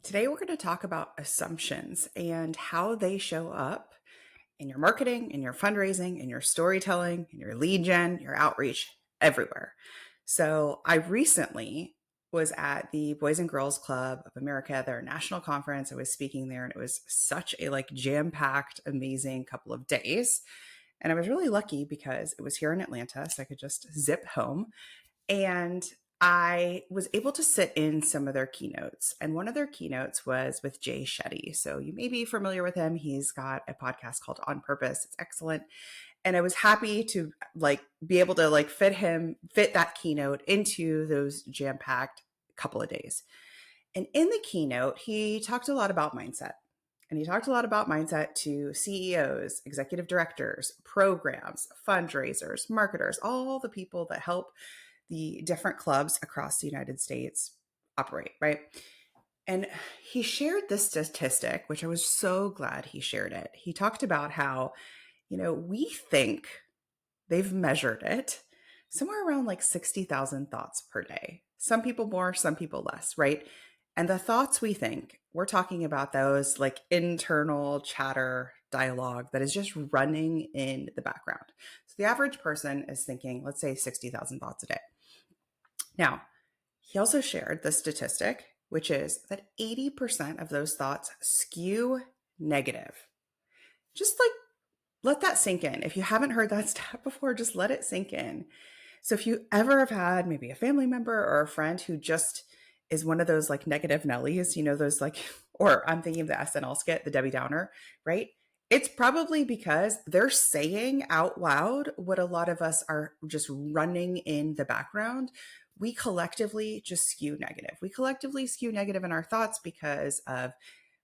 Today, we're going to talk about assumptions and how they show up in your marketing, in your fundraising, in your storytelling, in your lead gen, your outreach, everywhere. So, I recently was at the Boys and Girls Club of America, their national conference. I was speaking there, and it was such a jam-packed, amazing couple of days. And I was really lucky because it was here in Atlanta, so I could just zip home. And I was able to sit in some of their keynotes. And one of their keynotes was with Jay Shetty. So you may be familiar with him. He's got a podcast called On Purpose. It's excellent. And I was happy to be able to fit that keynote into those jam-packed couple of days. And in the keynote, he talked a lot about mindset. And he talked a lot about mindset to CEOs, executive directors, programs, fundraisers, marketers, all the people that help the different clubs across the United States operate, right? And he shared this statistic, which I was so glad he shared it. He talked about how, we think they've measured it somewhere around 60,000 thoughts per day. Some people more, some people less, right? And the thoughts we think, we're talking about those internal chatter dialogue that is just running in the background. So the average person is thinking, let's say 60,000 thoughts a day. Now, he also shared the statistic, which is that 80% of those thoughts skew negative. Just let that sink in. If you haven't heard that stat before, just let it sink in. So if you ever have had maybe a family member or a friend who just is one of those negative Nellies, those or I'm thinking of the SNL skit, the Debbie Downer, right? It's probably because they're saying out loud what a lot of us are just running in the background. We collectively just skew negative. We collectively skew negative in our thoughts because of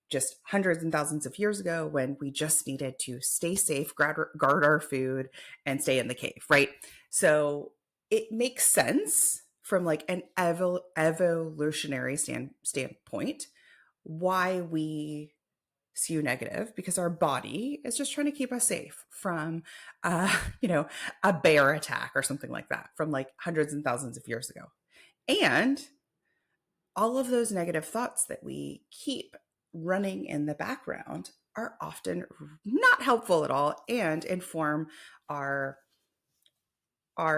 just hundreds and thousands of years ago when we just needed to stay safe, guard our food, and stay in the cave, right? So it makes sense from an evolutionary standpoint why we skew negative, because our body is just trying to keep us safe from a bear attack or something like that from hundreds and thousands of years ago. And all of those negative thoughts that we keep running in the background are often not helpful at all and inform our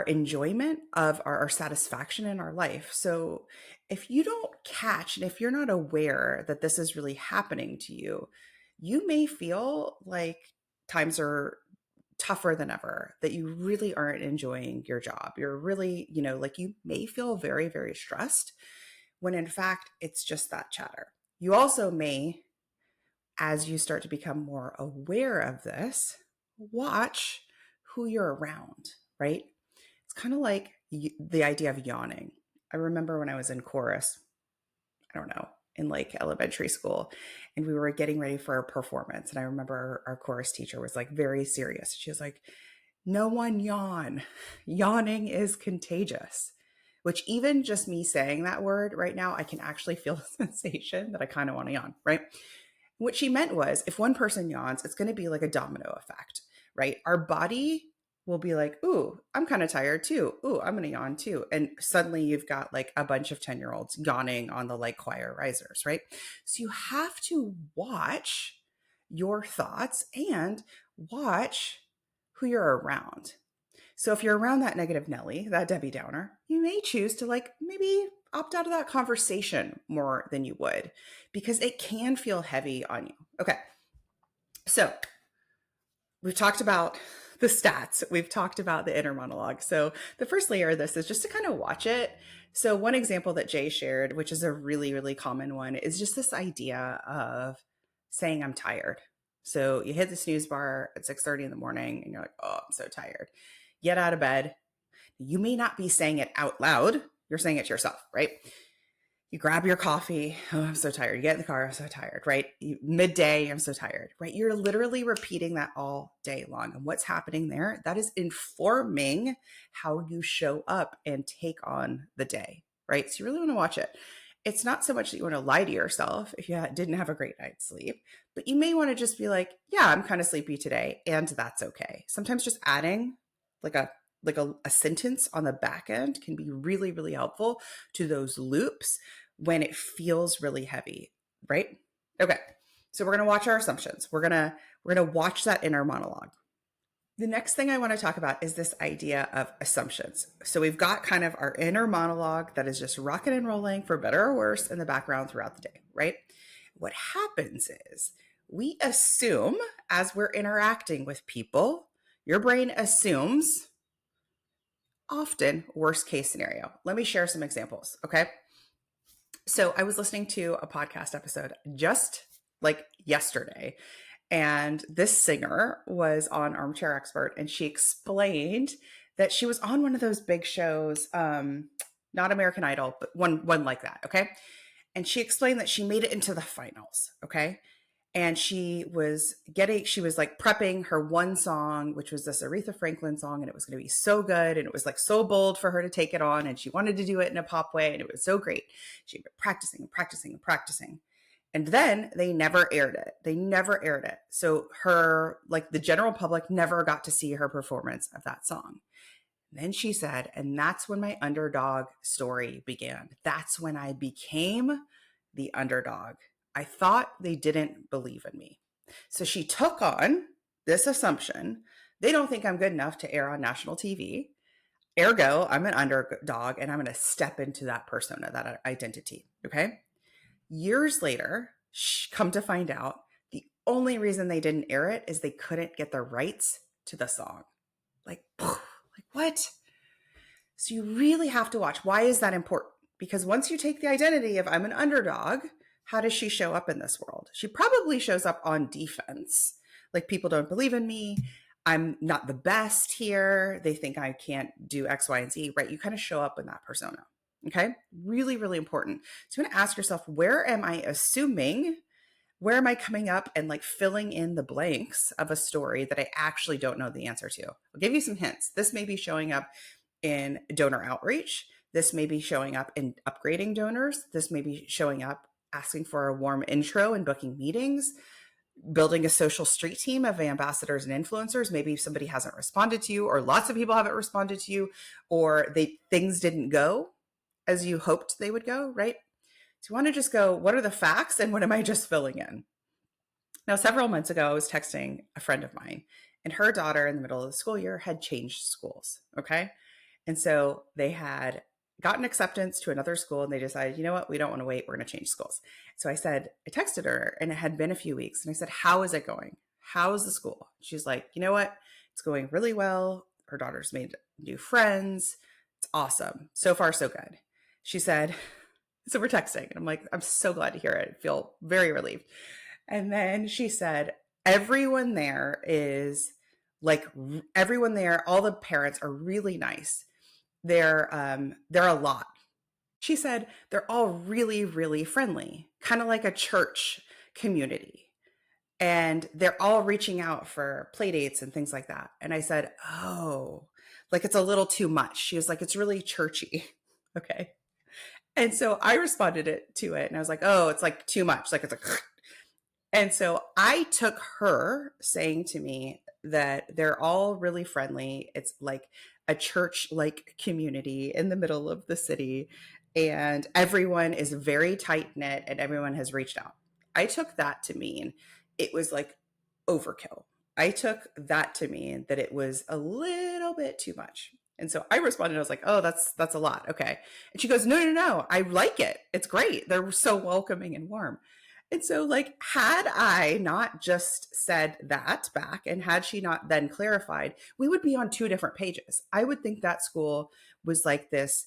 enjoyment of our satisfaction in our life. So if you don't catch and if you're not aware that this is really happening to you, you may feel like times are tougher than ever, that you really aren't enjoying your job. You're really, you may feel very, very stressed when in fact it's just that chatter. You also may, as you start to become more aware of this, watch who you're around, right? It's kind of like the idea of yawning. I remember when I was in chorus, I don't know, in elementary school, and we were getting ready for a performance. And I remember our chorus teacher was very serious. She was like, "No one yawn. Yawning is contagious." Which even just me saying that word right now, I can actually feel the sensation that I kind of want to yawn, right? What she meant was if one person yawns, it's going to be like a domino effect, right? Our body will be like, "Ooh, I'm kind of tired too. Ooh, I'm going to yawn too." And suddenly you've got a bunch of 10-year-olds yawning on the choir risers, right? So you have to watch your thoughts and watch who you're around. So if you're around that negative Nelly, that Debbie Downer, you may choose to maybe opt out of that conversation more than you would, because it can feel heavy on you. Okay. So we've talked about the stats. We've talked about the inner monologue. So the first layer of this is just to kind of watch it. So one example that Jay shared, which is a really, really common one, is just this idea of saying, "I'm tired." So you hit the snooze bar at 6:30 in the morning and you're like, "Oh, I'm so tired." Get out of bed. You may not be saying it out loud. You're saying it to yourself, right? You grab your coffee. "Oh, I'm so tired." You get in the car. "I'm so tired," right? Midday, "I'm so tired," right? You're literally repeating that all day long. And what's happening there? That is informing how you show up and take on the day, right? So you really want to watch it. It's not so much that you want to lie to yourself if you didn't have a great night's sleep, but you may want to just be like, "Yeah, I'm kind of sleepy today," and that's okay. Sometimes just adding a sentence on the back end can be really, really helpful to those loops when it feels really heavy. right? Okay. So we're going to watch our assumptions. We're going to watch that inner monologue. The next thing I want to talk about is this idea of assumptions. So we've got kind of our inner monologue that is just rocking and rolling for better or worse in the background throughout the day, right? What happens is we assume as we're interacting with people, your brain assumes often worst case scenario. Let me share some examples, okay? So I was listening to a podcast episode just like yesterday, and this singer was on Armchair Expert, and she explained that she was on one of those big shows, not American Idol, but one like that, okay? And she explained that she made it into the finals, okay? And she was like prepping her one song, which was this Aretha Franklin song, and it was going to be so good, and it was like so bold for her to take it on, and she wanted to do it in a pop way, and it was so great. She'd been practicing and practicing and practicing. And then they never aired it. They never aired it. So the general public never got to see her performance of that song. And then she said, and that's when my underdog story began. That's when I became the underdog. I thought they didn't believe in me. So she took on this assumption. They don't think I'm good enough to air on national TV. Ergo, I'm an underdog, and I'm going to step into that persona, that identity. Okay. Years later, come to find out, the only reason they didn't air it is they couldn't get the rights to the song. Like what? So you really have to watch. Why is that important? Because once you take the identity of I'm an underdog, how does she show up in this world? She probably shows up on defense. Like, people don't believe in me. I'm not the best here. They think I can't do X, Y, and Z, right? You kind of show up in that persona. Okay. Really, really important. So you want to ask yourself, where am I assuming? Where am I coming up and like filling in the blanks of a story that I actually don't know the answer to? I'll give you some hints. This may be showing up in donor outreach. This may be showing up in upgrading donors. This may be showing up asking for a warm intro and booking meetings, building a social street team of ambassadors and influencers. Maybe somebody hasn't responded to you, or lots of people haven't responded to you, or things didn't go as you hoped they would go, right? So you want to just go, what are the facts and what am I just filling in? Now, several months ago, I was texting a friend of mine, and her daughter in the middle of the school year had changed schools, okay? And so they had gotten acceptance to another school, and they decided, you know what, we don't want to wait, we're going to change schools. So I texted her, and it had been a few weeks, and I said, how is it going? How is the school? She's like, you know what, it's going really well. Her daughter's made new friends. It's awesome. So far, so good. She said, so we're texting, and I'm like, I'm so glad to hear it. I feel very relieved. And then she said, everyone there, all the parents are really nice. They're a lot. She said they're all really, really friendly, kind of like a church community. And they're all reaching out for play dates and things like that. And I said, oh, like it's a little too much. She was like, it's really churchy. Okay. And so I responded to it, and I was like, oh, it's like too much. Like it's like, and so I took her saying to me that they're all really friendly. It's like a church-like community in the middle of the city, and everyone is very tight-knit, and everyone has reached out. I took that to mean it was like overkill. I took that to mean that it was a little bit too much. And so I responded, I was like, oh, that's a lot. Okay. And she goes, no. I like it. It's great. They're so welcoming and warm. And so, like, had I not just said that back, and had she not then clarified, we would be on two different pages. I would think that school was like this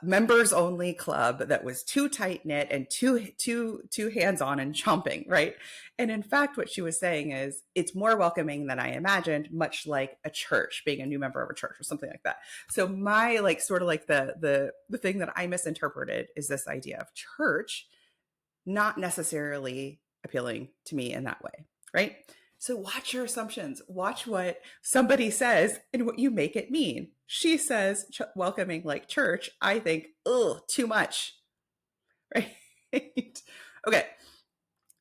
members only club that was too tight knit and too hands on and chomping, right? And in fact, what she was saying is it's more welcoming than I imagined, much like a church, being a new member of a church or something like that. So my the thing that I misinterpreted is this idea of church not necessarily appealing to me in that way, right? So watch your assumptions. Watch what somebody says and what you make it mean. She says welcoming like church. I think, too much, right? Okay.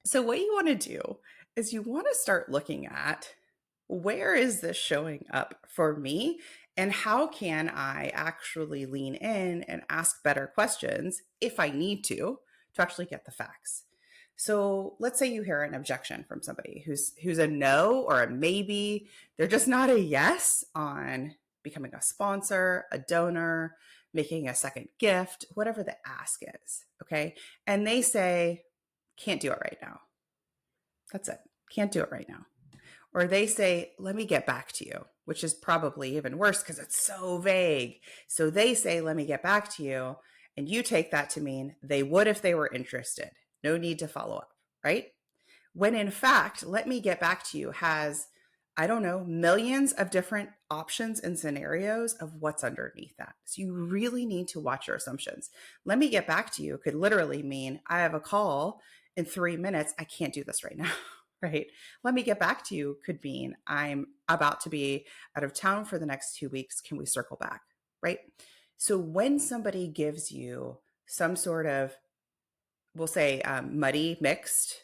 So what you want to do is you want to start looking at, where is this showing up for me, and how can I actually lean in and ask better questions if I need to to actually get the facts. So let's say you hear an objection from somebody who's a no or a maybe. They're just not a yes on becoming a sponsor, a donor, making a second gift, whatever the ask is. Okay. And they say, can't do it right now. That's it. Can't do it right now. Or they say, let me get back to you, which is probably even worse because it's so vague. So they say, let me get back to you. And you take that to mean they would if they were interested. No need to follow up, right? When in fact, let me get back to you has, I don't know, millions of different options and scenarios of what's underneath that. So you really need to watch your assumptions. Let me get back to you could literally mean I have a call in 3 minutes. I can't do this right now. Right? Let me get back to you could mean I'm about to be out of town for the next 2 weeks. Can we circle back? Right? So when somebody gives you some sort of, we'll say muddy, mixed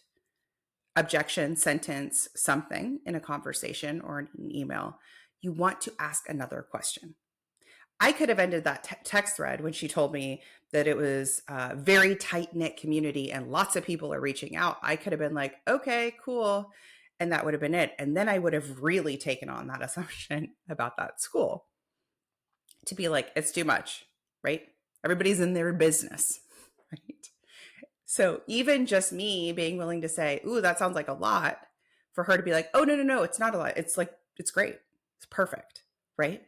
objection, sentence, something in a conversation or an email, you want to ask another question. I could have ended that text thread when she told me that it was a very tight-knit community and lots of people are reaching out. I could have been like, okay, cool. And that would have been it. And then I would have really taken on that assumption about that school to be like, it's too much, right? Everybody's in their business, right? So even just me being willing to say, ooh, that sounds like a lot, for her to be like, oh, no, it's not a lot. It's like, it's great. It's perfect, right?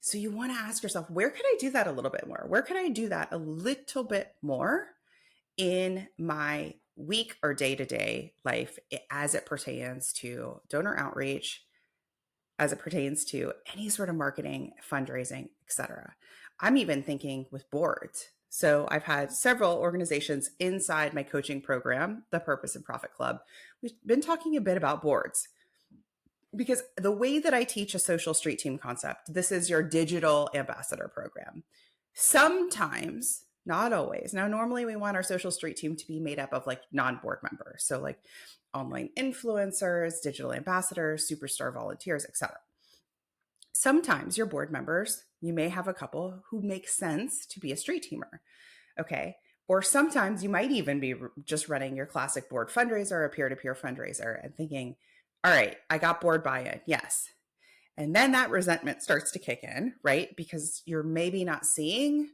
So you want to ask yourself, where could I do that a little bit more? Where could I do that a little bit more in my week or day-to-day life as it pertains to donor outreach, as it pertains to any sort of marketing, fundraising, etc. I'm even thinking with boards. So I've had several organizations inside my coaching program, the Purpose and Profit Club. We've been talking a bit about boards, because the way that I teach a social street team concept, this is your digital ambassador program. Sometimes, not always. Now, normally we want our social street team to be made up of like non-board members. So like online influencers, digital ambassadors, superstar volunteers, etc. Sometimes your board members, you may have a couple who make sense to be a street teamer. Okay. Or sometimes you might even be just running your classic board fundraiser, a peer-to-peer fundraiser, and thinking, all right, I got board buy-in. Yes. And then that resentment starts to kick in, right? Because you're maybe not seeing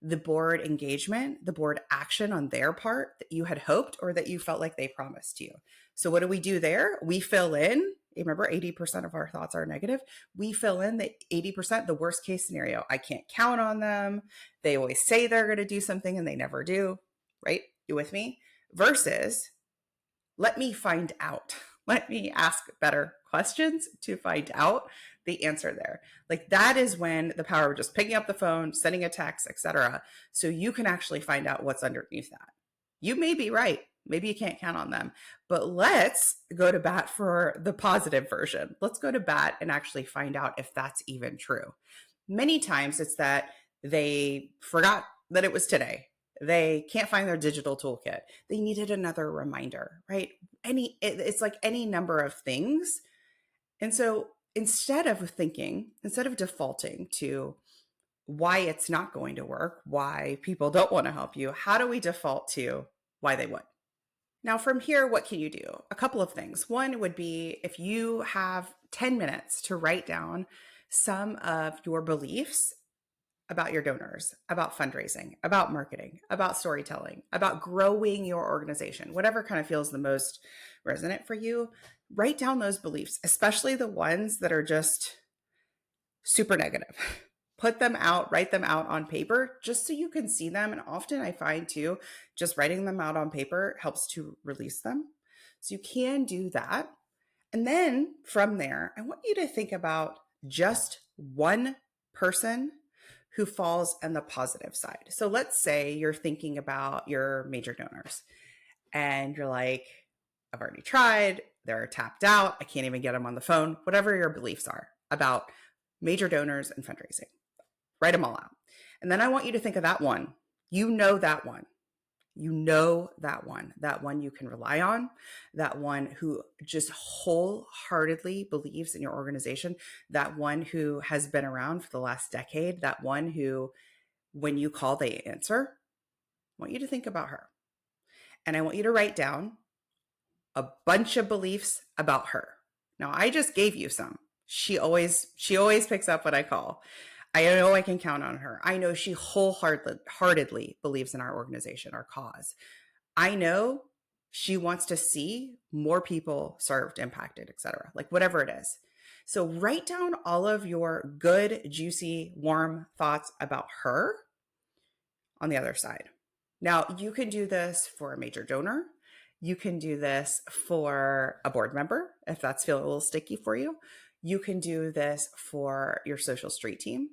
the board engagement, the board action on their part that you had hoped or that you felt like they promised you. So what do we do there? We fill in. Remember, 80% of our thoughts are negative. We fill in the 80%, the worst case scenario. I can't count on them. They always say they're going to do something and they never do, right? You with me? Versus, let me find out. Let me ask better questions to find out the answer there. Like that is when the power of just picking up the phone, sending a text, etc. So you can actually find out what's underneath that. You may be right. Maybe you can't count on them, but let's go to bat for the positive version. Let's go to bat and actually find out if that's even true. Many times it's that they forgot that it was today. They can't find their digital toolkit. They needed another reminder, right? It's like any number of things. And so instead of defaulting to why it's not going to work, why people don't want to help you, how do we default to why they would? Now, from here, what can you do? A couple of things. One would be if you have 10 minutes to write down some of your beliefs about your donors, about fundraising, about marketing, about storytelling, about growing your organization, whatever kind of feels the most resonant for you, write down those beliefs, especially the ones that are just super negative. Put them out, write them out on paper just so you can see them. And often I find too, just writing them out on paper helps to release them. So you can do that. And then from there, I want you to think about just one person who falls on the positive side. So let's say you're thinking about your major donors and you're like, I've already tried, they're tapped out, I can't even get them on the phone, whatever your beliefs are about major donors and fundraising. Write them all out. And then I want you to think of that one. You know that one. You know that one you can rely on, that one who just wholeheartedly believes in your organization, that one who has been around for the last decade, that one who, when you call, they answer. I want you to think about her. And I want you to write down a bunch of beliefs about her. Now, I just gave you some. She always picks up what I call. I know I can count on her. I know she wholeheartedly believes in our organization, our cause. I know she wants to see more people served, impacted, etc. Like whatever it is. So write down all of your good, juicy, warm thoughts about her on the other side. Now, you can do this for a major donor. You can do this for a board member if that's feeling a little sticky for you. You can do this for your social street team.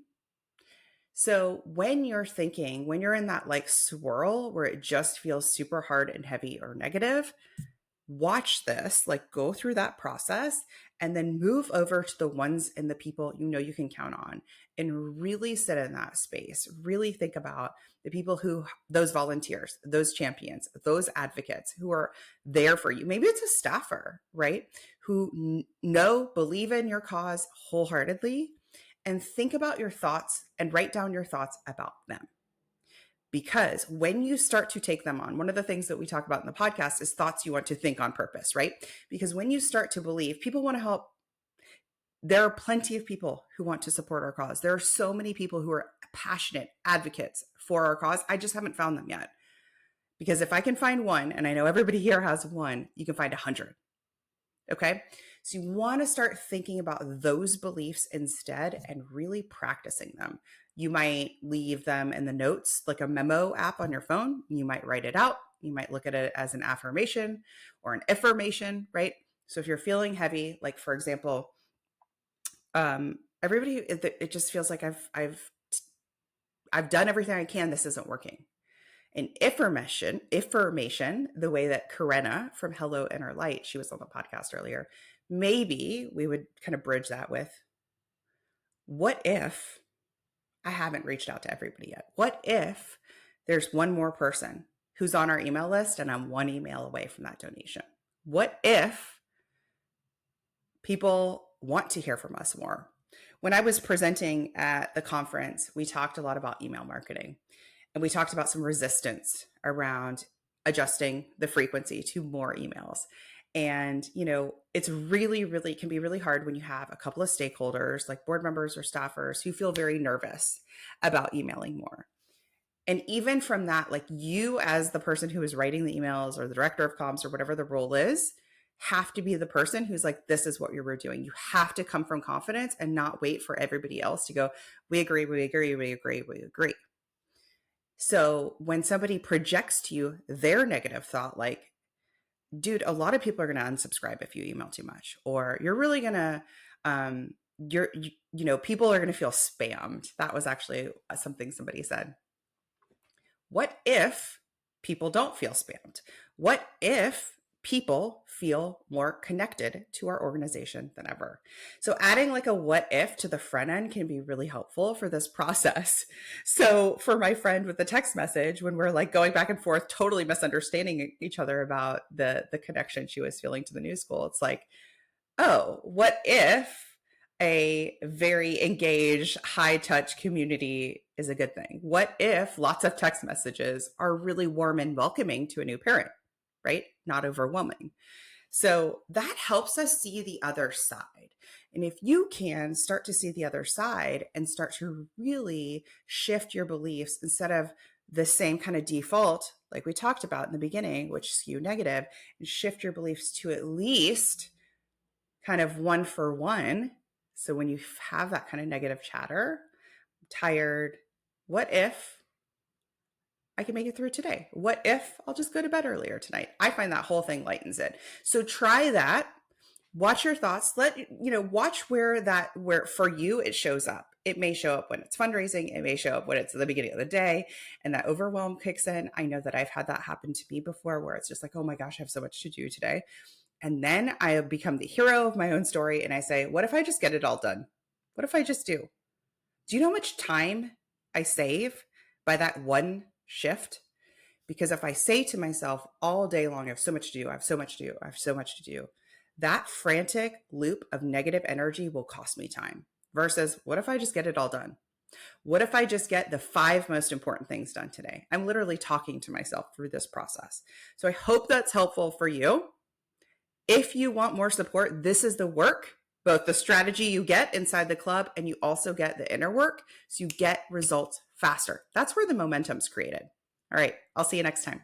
So when you're thinking, when you're in that like swirl where it just feels super hard and heavy or negative, watch this, like go through that process and then move over to the ones and the people you know you can count on and really sit in that space. Really think about the people who, those volunteers, those champions, those advocates who are there for you. Maybe it's a staffer, right? Who believe in your cause wholeheartedly, and think about your thoughts and write down your thoughts about them. Because when you start to take them on, one of the things that we talk about in the podcast is thoughts you want to think on purpose, right? Because when you start to believe people want to help, there are plenty of people who want to support our cause. There are so many people who are passionate advocates for our cause. I just haven't found them yet. Because if I can find one, and I know everybody here has one, you can find 100. Okay. So you want to start thinking about those beliefs instead and really practicing them. You might leave them in the notes, like a memo app on your phone. You might write it out. You might look at it as an affirmation or an affirmation, right? So if you're feeling heavy, like for example, everybody, it just feels like I've done everything I can. This isn't working. And affirmation, the way that Karenna from Hello Inner Light, she was on the podcast earlier, maybe we would kind of bridge that with, what if I haven't reached out to everybody yet? What if there's one more person who's on our email list and I'm one email away from that donation? What if people want to hear from us more? When I was presenting at the conference, we talked a lot about email marketing. And we talked about some resistance around adjusting the frequency to more emails. And, it's really, really can be really hard when you have a couple of stakeholders like board members or staffers who feel very nervous about emailing more. And even from that, like you as the person who is writing the emails or the director of comms or whatever the role is, have to be the person who's like, this is what we're doing. You have to come from confidence and not wait for everybody else to go, we agree, we agree, we agree, we agree. So when somebody projects to you their negative thought, like, dude, a lot of people are going to unsubscribe if you email too much, or you're really going to, people are going to feel spammed. That was actually something somebody said. What if people don't feel spammed? What if people feel more connected to our organization than ever? So adding like a what if to the front end can be really helpful for this process. So for my friend with the text message, when we're like going back and forth, totally misunderstanding each other about the connection she was feeling to the new school, it's like, oh, what if a very engaged, high touch community is a good thing? What if lots of text messages are really warm and welcoming to a new parent, right? Not overwhelming. So that helps us see the other side. And if you can start to see the other side and start to really shift your beliefs instead of the same kind of default, like we talked about in the beginning, which skew negative, and shift your beliefs to at least kind of one for one. So when you have that kind of negative chatter, I'm tired, what if I can make it through today? What if I'll just go to bed earlier tonight? I find that whole thing lightens it. So try that. Watch your thoughts. Watch where for you it shows up. It may show up when it's fundraising. It may show up when it's at the beginning of the day and that overwhelm kicks in. I know that I've had that happen to me before where it's just like, oh my gosh, I have so much to do today. And then I have become the hero of my own story. And I say, what if I just get it all done? What if I just do? Do you know how much time I save by that one shift? Because if I say to myself all day long, I have so much to do, I have so much to do, I have so much to do, that frantic loop of negative energy will cost me time versus what if I just get it all done? What if I just get the 5 most important things done today? I'm literally talking to myself through this process. So I hope that's helpful for you. If you want more support, this is the work, both the strategy you get inside the club and you also get the inner work, so you get results faster. That's where the momentum's created. All right, I'll see you next time.